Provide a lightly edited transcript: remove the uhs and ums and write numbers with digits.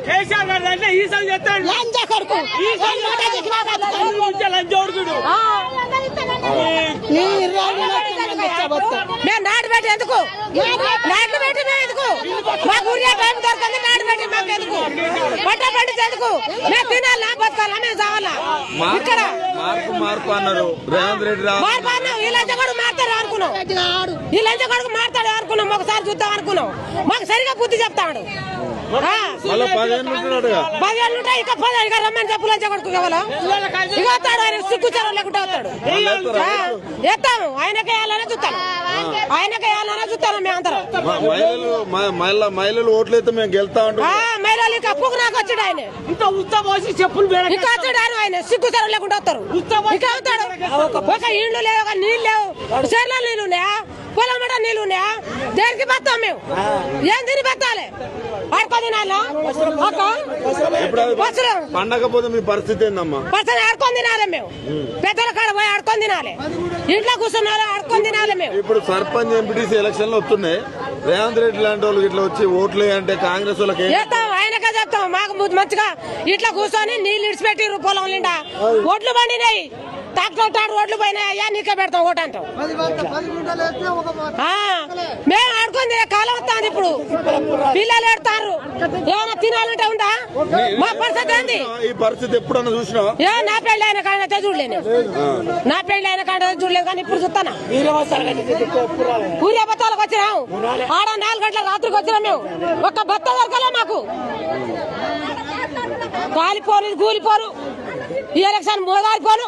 కేసీఆర్ గారు అంటే ఈ సంగతి చెప్తాడు లంజ కొడుకు లంజోడుకుడు మేము నాటు పెట్టి ఎందుకు నాట్లు పెట్టి మేము ఎందుకు మాకు ఊరియా టైం దొరకంది నాటు పెట్టి మాకు ఎందుకు పంట పండించి ఎందుకు మేము తినాలా బతకాలా మేము చావాలా ఇక్కడ మార్పు అన్నారు రేవంత్ రెడ్డి మార్పు అన్నాం ఈ లంచ కొడుకు మారుతాడు అనుకున్నాం ఈ లంచ కొడుకు మారుతాడు అనుకున్నాం ఒకసారి చూద్దాం అనుకున్నాం మాకు సరిగా బుద్ధి చెప్తాడు 10 ఏళ్ళు ఉంటాయి ఇంకా 10 ఇక రమ్మని చెప్పు లంచ కొడుకు కేవలం ఇక వస్తాడు ఆయన సిగ్గుచారం లేకుండా వస్తాడు ఎత్తాము ఆయనకే వేయాలనే చూస్తాను ఆయనకే వేయాలనే చూస్తాను మేమందరం మహిళలు ఓట్లు అయితే మేము గెలుతా ఉంటాం మహిళలు ఇంకా అప్పుకు నాకు వచ్చాడు ఆయన ఇంకా ఉత్త పోసి చెప్పులు ఇంకా వచ్చాడు ఆయన సిగ్గుచారం లేకుండా వస్తారు ఇంకా అవుతాడు ఒక ఇళ్ళు లేవు ఒక నీళ్ళు లేవు చెర్ల నీళ్ళు ఉన్నాయా పొలం మట నీళ్ళు ఉన్నాయా దేనికి బతాం మేము ఏం తిని బతాలి ఆడుకో తినాలా పండగ పోతే మీ పరిస్థితి ఏందమ్మా పర్సన్ ఆడుకొని తినాలి మేము పెద్దల కాడ పోయి ఆడుకొని తినాలి ఇంట్లో కూర్చున్నారు ఆడుకొని తినాలి మేము ఇప్పుడు సర్పంచ్ ఎంపీటీసీ ఎలక్షన్లు వస్తున్నాయి రేవంత్ రెడ్డి లాంటి వాళ్ళు ఇట్లా వచ్చి ఓట్లు అంటే కాంగ్రెస్ వాళ్ళకి చేస్తాం ఆయనకే చెప్తాం మాకు మంచిగా ఇట్లా కూర్చొని నీళ్ళు ఇడిచిపెట్టి పొలం నిండా ఓట్లు పండినాయి తాకు రోడ్లు పోయినాయి అయ్యా నీకే పెడతాం ఓటు అంటాం మేము ఆడుకుంది కాలం వస్తుంది ఇప్పుడు పిల్లలు ఏడుతారు ఏమైనా తినాలంటే ఉందా మా పరిస్థితి ఏంది ఈ పరిస్థితి ఎప్పుడన్నా చూసినావా నా పెళ్లి అయిన కాడ చూడలేను నా పెళ్లి అయిన కాడ చూడలేదు కానీ ఇప్పుడు చూస్తానా ఊరియా బత్తాలకు వచ్చినాం ఆడ 4 గంటల రాత్రికి వచ్చినాం మేము ఒక్క బత్త దొరకలే మాకు కాలిపోరు గూలిపోరు ఈ ఎలక్షన్ మోదారిపోను